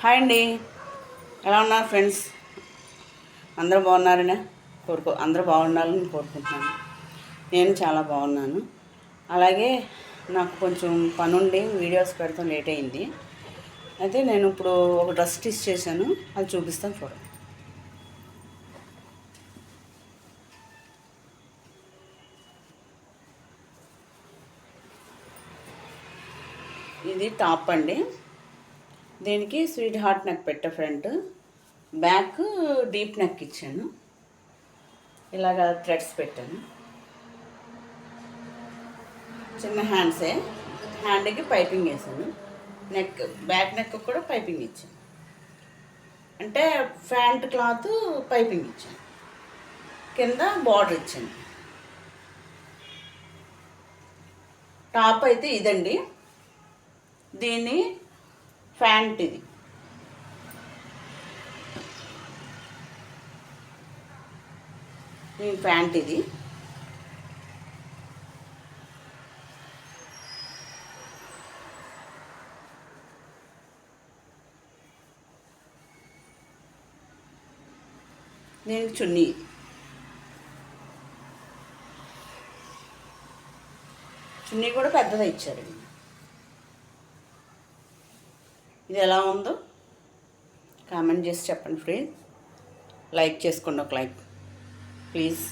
Hi అండి, ఎలా ఉన్నారు ఫ్రెండ్స్? అందరూ బాగున్నారనే అందరూ బాగుండాలని కోరుకుంటున్నాను. నేను చాలా బాగున్నాను. అలాగే నాకు కొంచెం పనుండి వీడియోస్ పెడతాం లేట్ అయింది. అయితే నేను ఇప్పుడు ఒక డ్రెస్ స్టిచ్ చేశాను, అది చూపిస్తాను చూడండి. ఇది టాప్ అండి. దీనికి స్వీట్ హార్ట్ నెక్ పెట్టే ఫ్రంట్, బ్యాక్ డీప్ నెక్ ఇచ్చాను. ఇలాగా థ్రెడ్స్ పెట్టాను. చిన్న హ్యాండ్సే, హ్యాండ్కి పైపింగ్ వేసాను. నెక్, బ్యాక్ నెక్ కూడా పైపింగ్ ఇచ్చాను. అంటే ఫ్యాంట్ క్లాత్ పైపింగ్ ఇచ్చాను, కింద బార్డర్ ఇచ్చాను. టాప్ అయితే ఇదండి, దీని ఫ్యాంట్ ఇది. దీని ఫ్యాంట్ ఇది. దీనికి చున్నీ. చున్నీ కూడా పెద్దది ఇచ్చారు. ఇది ఎలా ఉందో కామెంట్ చేసి చెప్పండి ఫ్రెండ్స్. లైక్ చేసుకోండి, ఒక లైక్ ప్లీజ్.